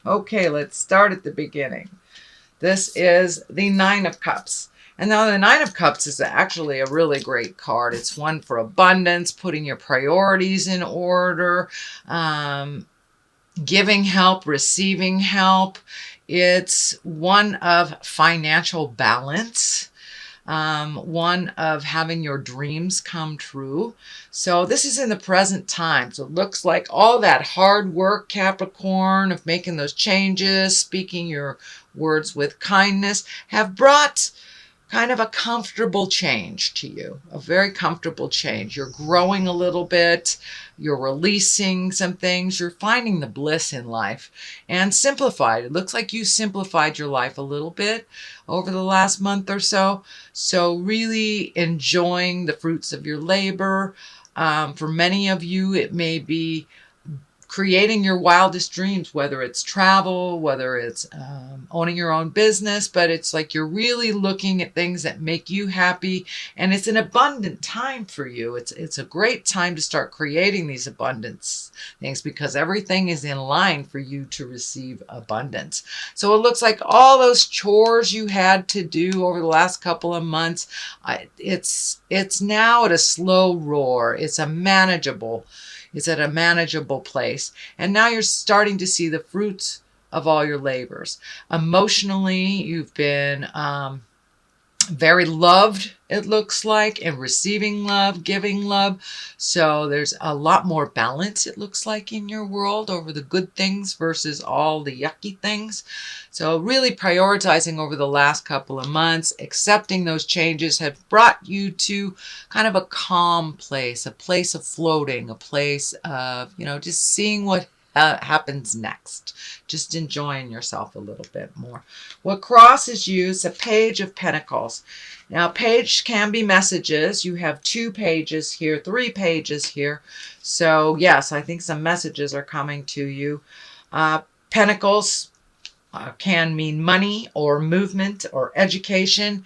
Okay, let's start at the beginning. This is the Nine of Cups. And now the Nine of Cups is actually a really great card. It's one for abundance, putting your priorities in order, giving help, receiving help. It's one of financial balance, one of having your dreams come true. So this is in the present time. So it looks like all that hard work, Capricorn, of making those changes, speaking your words with kindness, have brought kind of a comfortable change to you, a very comfortable change. You're growing a little bit, you're releasing some things, you're finding the bliss in life and simplified. It looks like you simplified your life a little bit over the last month or so. So really enjoying the fruits of your labor. For many of you, it may be creating your wildest dreams, whether it's travel, whether it's owning your own business, but it's like you're really looking at things that make you happy, and it's an abundant time for you. It's a great time to start creating these abundance things because everything is in line for you to receive abundance. So it looks like all those chores you had to do over the last couple of months, it's now at a slow roar. It's at a manageable place. And now you're starting to see the fruits of all your labors. Emotionally, you've been very loved, it looks like, and receiving love, giving love. So there's a lot more balance, it looks like, in your world over the good things versus all the yucky things. So really prioritizing over the last couple of months, accepting those changes have brought you to kind of a calm place, a place of floating, a place of, just seeing what happens next. Just enjoying yourself a little bit more. What crosses you is a Page of Pentacles. Now, page can be messages. You have 2 pages here, 3 pages here. So, yes, I think some messages are coming to you. Pentacles can mean money or movement or education.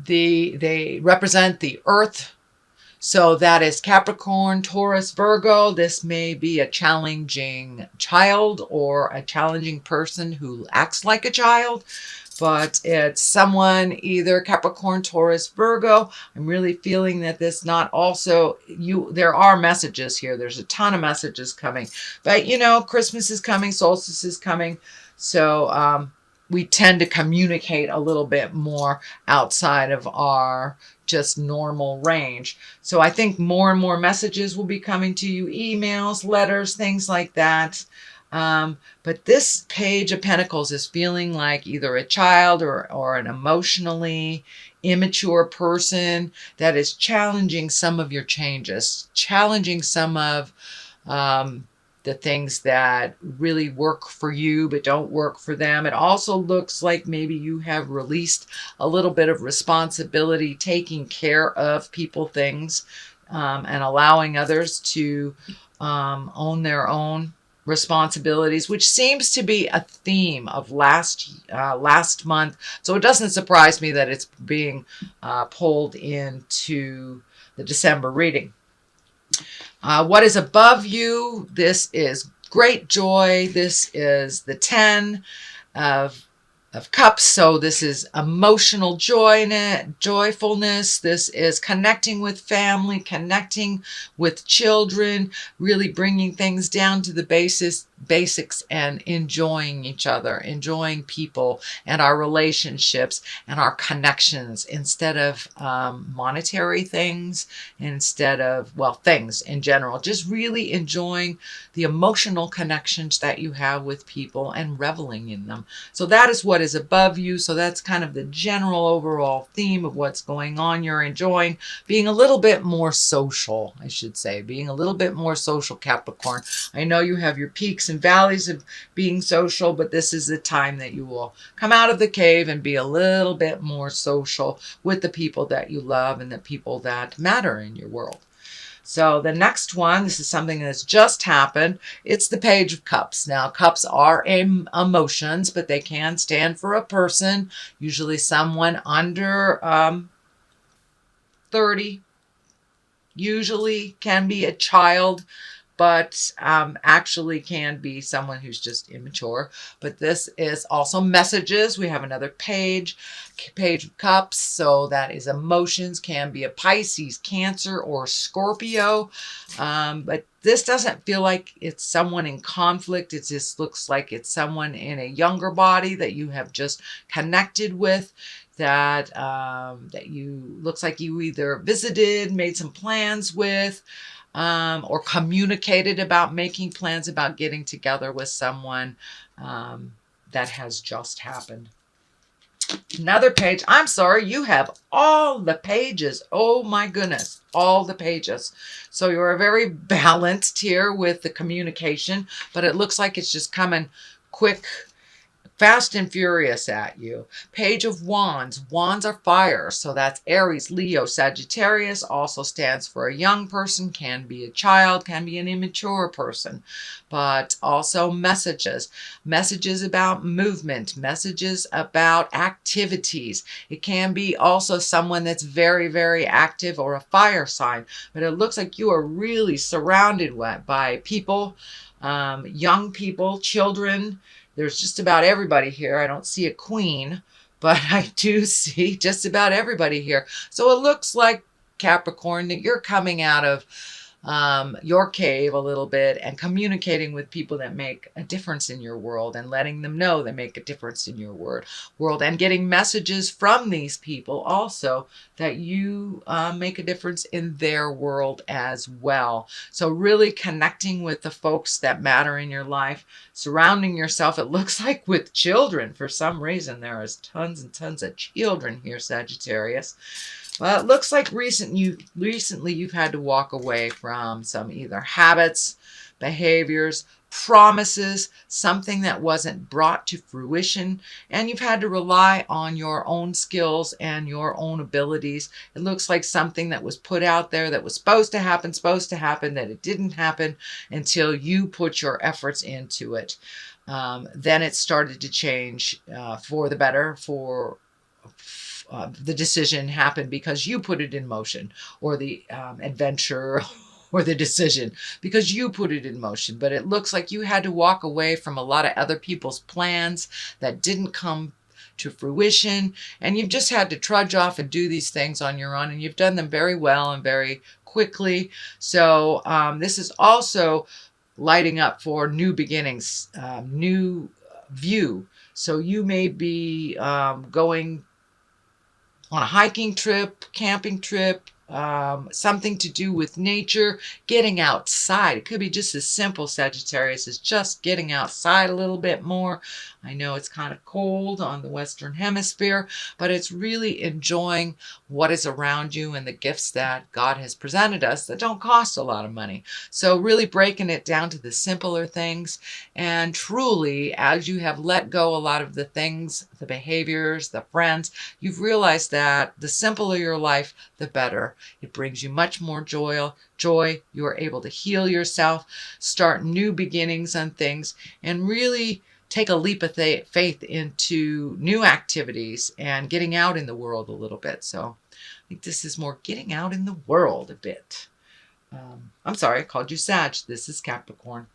They represent the earth. So that is Capricorn, Taurus, Virgo. This may be a challenging child or a challenging person who acts like a child, but it's someone either Capricorn, Taurus, Virgo. I'm really feeling that this not also there are messages here. There's a ton of messages coming, but Christmas is coming, solstice is coming. So, we tend to communicate a little bit more outside of our just normal range. So I think more and more messages will be coming to you, emails, letters, things like that. But this Page of Pentacles is feeling like either a child or an emotionally immature person that is challenging some of your changes, challenging some of the things that really work for you but don't work for them. It also looks like maybe you have released a little bit of responsibility, taking care of people, things, and allowing others to own their own responsibilities, which seems to be a theme of last month. So it doesn't surprise me that it's being pulled into the December reading. What is above you? This is great joy. This is the 10 of Cups. So this is emotional joyfulness. This is connecting with family, connecting with children, really bringing things down to the basics and enjoying each other, enjoying people and our relationships and our connections instead of monetary things, instead of, things in general. Just really enjoying the emotional connections that you have with people and reveling in them. So that is what is above you. So that's kind of the general overall theme of what's going on. You're enjoying being a little bit more social, I should say, being a little bit more social, Capricorn. I know you have your peaks and valleys of being social, but this is the time that you will come out of the cave and be a little bit more social with the people that you love and the people that matter in your world. So the next one, this is something that's just happened. It's the Page of Cups. Now, cups are emotions, but they can stand for a person, usually someone under 30, usually can be a child, but actually can be someone who's just immature. But this is also messages. We have another page of cups. So that is emotions, can be a Pisces, Cancer, or Scorpio. But this doesn't feel like it's someone in conflict. It just looks like it's someone in a younger body that you have just connected with, that that you looks like you either visited, made some plans with, or communicated about making plans about getting together with someone. That has just happened. Another page. I'm sorry, you have all the pages. Oh my goodness, all the pages. So you're very balanced here with the communication, but it looks like it's just coming quick, fast and furious at you. Page of Wands. Wands are fire. So that's Aries, Leo, Sagittarius. Also stands for a young person. Can be a child. Can be an immature person. But also messages. Messages about movement. Messages about activities. It can be also someone that's very, very active or a fire sign. But it looks like you are really surrounded by people, young people, children. There's just about everybody here. I don't see a queen, but I do see just about everybody here. So it looks like, Capricorn, that you're coming out of your cave a little bit and communicating with people that make a difference in your world and letting them know they make a difference in your world, and getting messages from these people also that you make a difference in their world as well. So really connecting with the folks that matter in your life, surrounding yourself, it looks like, with children. For some reason, there is tons and tons of children here, Sagittarius. Well, it looks like recently you've had to walk away from some either habits, behaviors, promises, something that wasn't brought to fruition, and you've had to rely on your own skills and your own abilities. It looks like something that was put out there that was supposed to happen, that it didn't happen until you put your efforts into it. Then it started to change for the better, the decision happened because you put it in motion, or the adventure or the decision because you put it in motion. But it looks like you had to walk away from a lot of other people's plans that didn't come to fruition, and you've just had to trudge off and do these things on your own, and you've done them very well and very quickly. So this is also lighting up for new beginnings, new view. So you may be going on a hiking trip, camping trip, something to do with nature, getting outside. It could be just as simple, Sagittarius, as just getting outside a little bit more. I know it's kind of cold on the Western Hemisphere, but it's really enjoying what is around you and the gifts that God has presented us that don't cost a lot of money. So really breaking it down to the simpler things. And truly, as you have let go a lot of the things, the behaviors, the friends, you've realized that the simpler your life, the better. It brings you much more joy. You are able to heal yourself, start new beginnings on things, and really take a leap of faith into new activities and getting out in the world a little bit. So I think this is more getting out in the world a bit. I'm sorry, I called you Sag. This is Capricorn.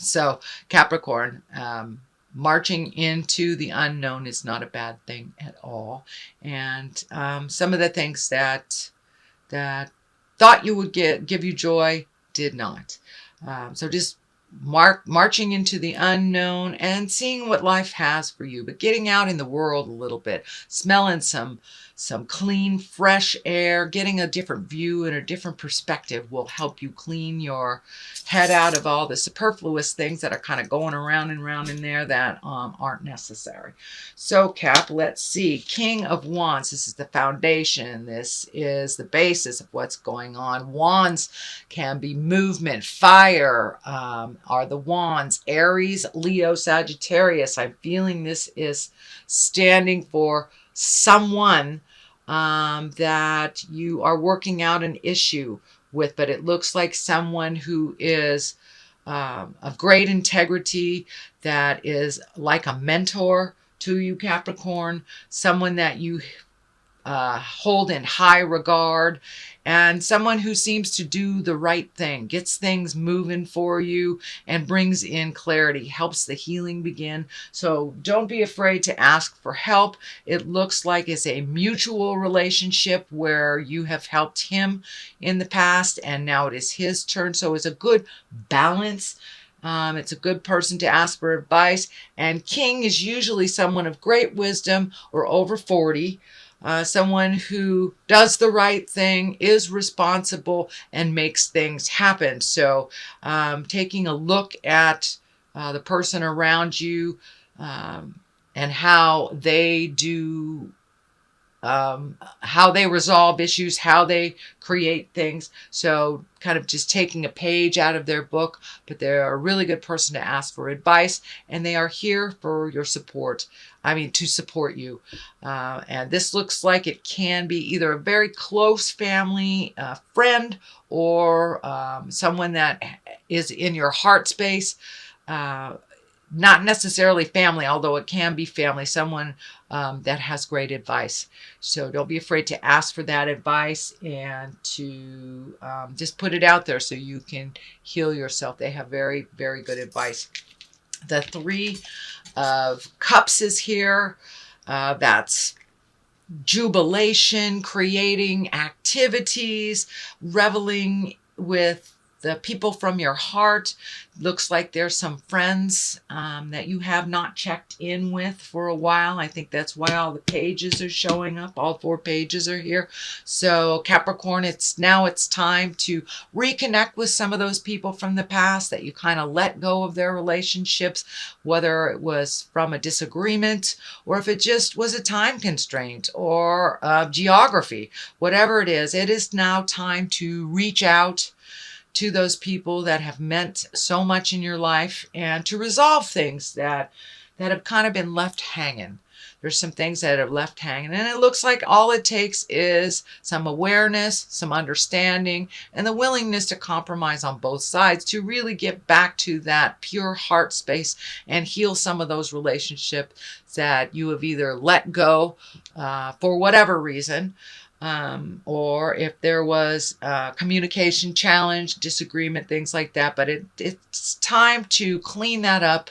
So Capricorn, marching into the unknown is not a bad thing at all. And some of the things that thought you would give you joy did not. So just marching into the unknown and seeing what life has for you, but getting out in the world a little bit, smelling some clean, fresh air, getting a different view and a different perspective will help you clean your head out of all the superfluous things that are kind of going around and around in there that aren't necessary. So Cap, let's see. King of Wands. This is the foundation. This is the basis of what's going on. Wands can be movement. Fire are the wands. Aries, Leo, Sagittarius. I'm feeling this is standing for someone that you are working out an issue with, but it looks like someone who is of great integrity, that is like a mentor to you, Capricorn, someone that you hold in high regard, and someone who seems to do the right thing, gets things moving for you and brings in clarity, helps the healing begin. So don't be afraid to ask for help. It looks like it's a mutual relationship where you have helped him in the past and now it is his turn. So it's a good balance. It's a good person to ask for advice. And King is usually someone of great wisdom or over 40. Someone who does the right thing, is responsible, and makes things happen. So taking a look at the person around you and how they do how they resolve issues, how they create things. So kind of just taking a page out of their book, but they're a really good person to ask for advice, and they are here for your support. I mean, to support you. And this looks like it can be either a very close family friend or someone that is in your heart space. Not necessarily family, although it can be family, someone that has great advice. So don't be afraid to ask for that advice and to just put it out there so you can heal yourself. They have very, very good advice. The Three of Cups is here. That's jubilation, creating activities, reveling with the people from your heart. Looks like there's some friends that you have not checked in with for a while. I think that's why all the pages are showing up. All 4 pages are here. So Capricorn, it's time to reconnect with some of those people from the past that you kind of let go of their relationships, whether it was from a disagreement or if it just was a time constraint or geography. Whatever it is now time to reach out to those people that have meant so much in your life and to resolve things that have kind of been left hanging. There's some things that have left hanging, and it looks like all it takes is some awareness, some understanding, and the willingness to compromise on both sides to really get back to that pure heart space and heal some of those relationships that you have either let go for whatever reason, or if there was a communication challenge, disagreement, things like that. But it's time to clean that up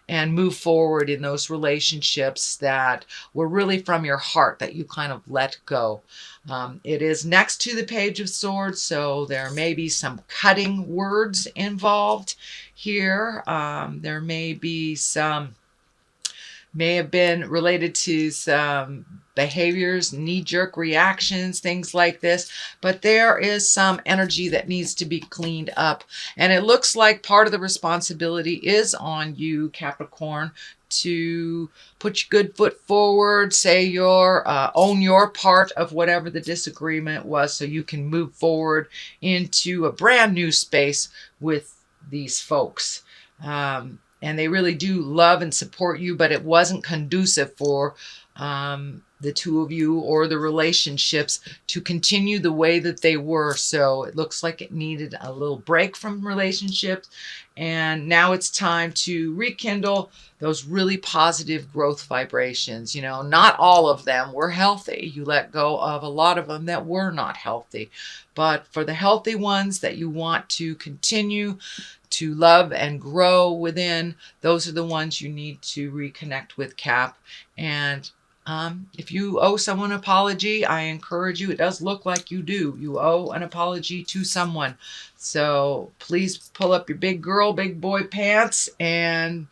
and move forward in those relationships that were really from your heart that you kind of let go. It is next to the Page of Swords, so there may be some cutting words involved here. There may have been related to some behaviors, knee-jerk reactions, things like this. But there is some energy that needs to be cleaned up. And it looks like part of the responsibility is on you, Capricorn, to put your good foot forward, say own your part of whatever the disagreement was so you can move forward into a brand new space with these folks. And they really do love and support you, but it wasn't conducive for the two of you or the relationships to continue the way that they were. So it looks like it needed a little break from relationships. And now it's time to rekindle those really positive growth vibrations. You know, not all of them were healthy. You let go of a lot of them that were not healthy. But for the healthy ones that you want to continue to love and grow within, those are the ones you need to reconnect with, Cap. And if you owe someone an apology, I encourage you. It does look like you do. You owe an apology to someone. So please pull up your big girl, big boy pants and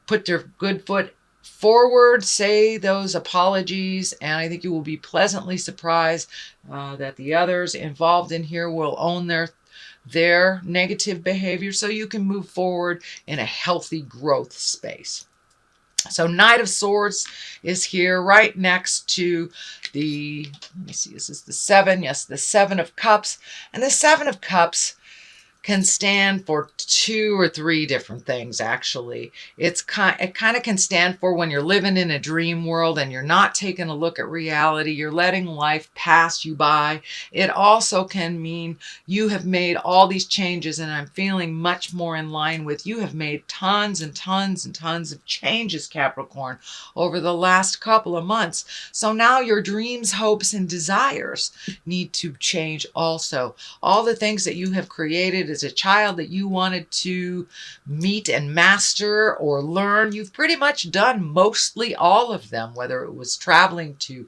put your good foot forward, say those apologies, and I think you will be pleasantly surprised that the others involved in here will own their negative behavior so you can move forward in a healthy growth space. So Knight of Swords is here right next to the, let me see, this is the 7. Yes, the 7 of Cups. And the 7 of Cups can stand for 2 or 3 different things, actually. It kind of can stand for when you're living in a dream world and you're not taking a look at reality. You're letting life pass you by. It also can mean you have made all these changes, and I'm feeling much more in line with you have made tons and tons and tons of changes, Capricorn, over the last couple of months. So now your dreams, hopes, and desires need to change also. All the things that you have created as a child that you wanted to meet and master or learn, you've pretty much done mostly all of them, whether it was traveling to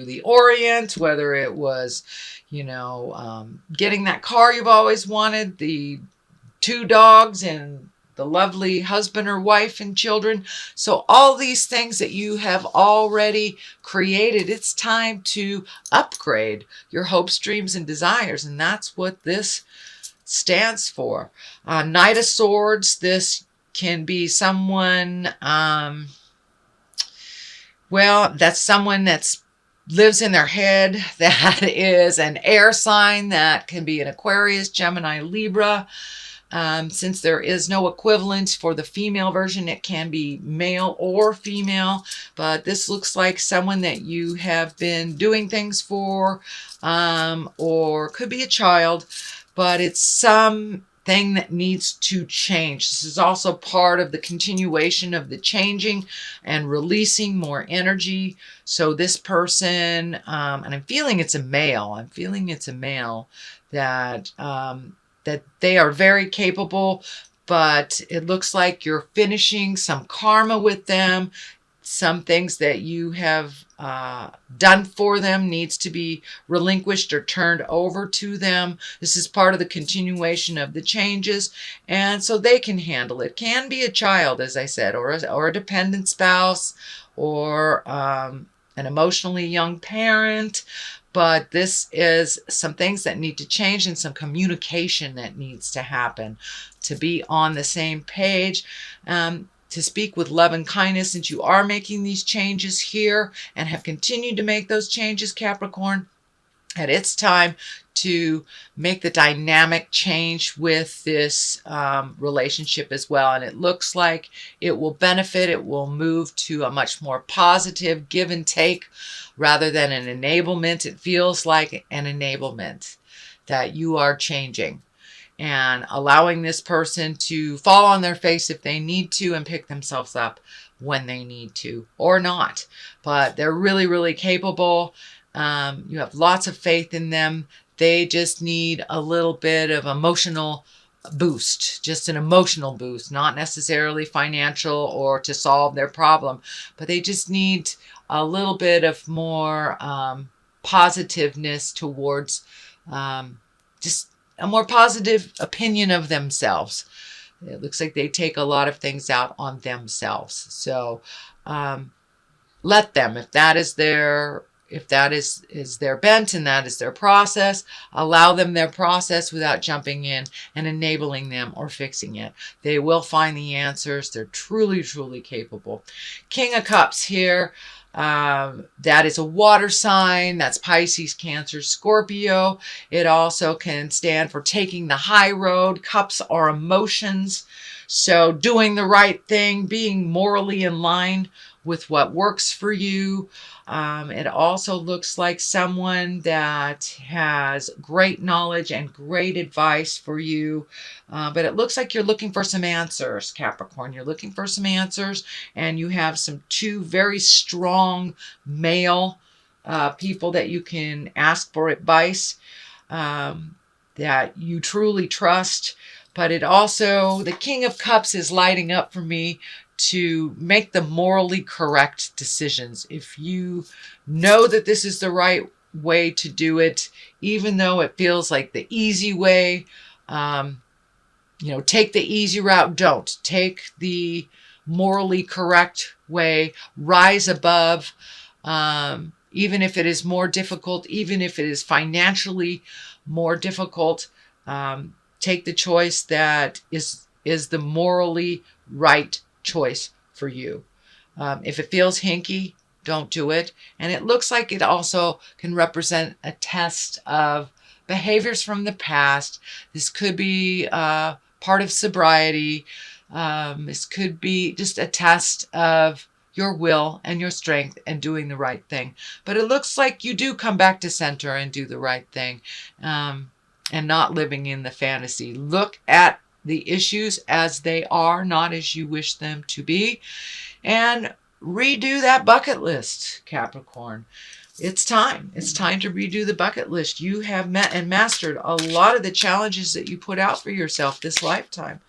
the Orient, whether it was, getting that car you've always wanted, the 2 dogs and the lovely husband or wife and children. So all these things that you have already created, it's time to upgrade your hopes, dreams, and desires. And that's what this stands for. Knight of Swords, this can be someone, that's someone that's lives in their head. That is an air sign. That can be an Aquarius, Gemini, Libra. Since there is no equivalent for the female version, it can be male or female, but this looks like someone that you have been doing things for, or could be a child, but it's something that needs to change. This is also part of the continuation of the changing and releasing more energy. So this person, and I'm feeling it's a male, that they are very capable, but it looks like you're finishing some karma with them. Some things that you have done for them needs to be relinquished or turned over to them. This is part of the continuation of the changes, and so they can handle it. Can be a child, as I said, or a dependent spouse, or an emotionally young parent. But this is some things that need to change and some communication that needs to happen to be on the same page, to speak with love and kindness, since you are making these changes here and have continued to make those changes, Capricorn. And it's time to make the dynamic change with this relationship as well. And it looks like it will benefit. It will move to a much more positive give and take rather than an enablement. It feels like an enablement that you are changing and allowing this person to fall on their face if they need to and pick themselves up when they need to, or not. But they're really, really capable. You have lots of faith in them. They just need a little bit of emotional boost, just an emotional boost, not necessarily financial or to solve their problem, but they just need a little bit of more positiveness towards just a more positive opinion of themselves. It looks like they take a lot of things out on themselves. So let them, if that is their bent and that is their process, allow them their process without jumping in and enabling them or fixing it. They will find the answers. They're truly, truly capable. King of Cups here. That is a water sign. That's Pisces, Cancer, Scorpio. It also can stand for taking the high road. Cups are emotions. So doing the right thing, being morally in line with what works for you. It also looks like someone that has great knowledge and great advice for you. But it looks like you're looking for some answers, Capricorn. You're looking for some answers, and you have two very strong male people that you can ask for advice, that you truly trust. But it also, the King of Cups is lighting up for me to make the morally correct decisions. If you know that this is the right way to do it, even though it feels like the easy way, take the easy route. Don't take the morally correct way. Rise above, even if it is more difficult, even if it is financially more difficult. Take the choice that is the morally right choice for you. If it feels hinky, don't do it. And it looks like it also can represent a test of behaviors from the past. This could be part of sobriety. This could be just a test of your will and your strength and doing the right thing. But it looks like you do come back to center and do the right thing, and not living in the fantasy. Look at the issues as they are, not as you wish them to be, and redo that bucket list, Capricorn. It's time. It's time to redo the bucket list. You have met and mastered a lot of the challenges that you put out for yourself this lifetime.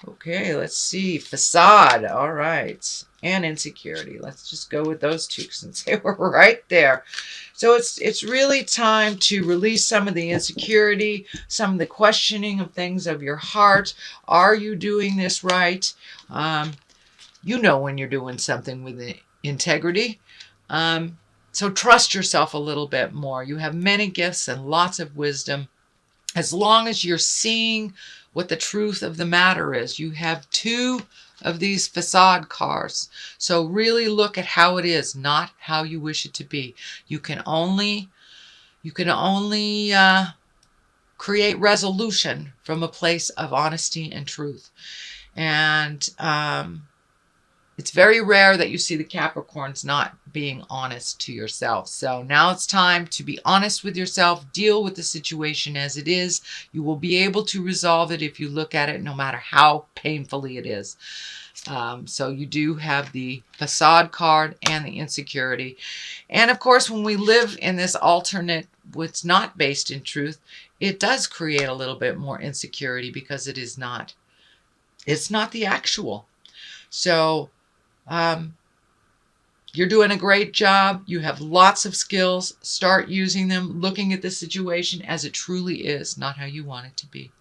Okay, let's see. Facade. All right. And insecurity. Let's just go with those two since they were right there. So it's really time to release some of the insecurity, some of the questioning of things of your heart. Are you doing this right? You know when you're doing something with integrity. So trust yourself a little bit more. You have many gifts and lots of wisdom. As long as you're seeing what the truth of the matter is. You have 2 of these facade cards. So really look at how it is, not how you wish it to be. You can only create resolution from a place of honesty and truth. And it's very rare that you see the Capricorns not being honest to yourself. So now it's time to be honest with yourself, deal with the situation as it is. You will be able to resolve it if you look at it, no matter how painfully it is. So you do have the facade card and the insecurity. And of course, when we live in this alternate, what's not based in truth, it does create a little bit more insecurity because it's not the actual. So you're doing a great job. You have lots of skills. Start using them, looking at the situation as it truly is, not how you want it to be.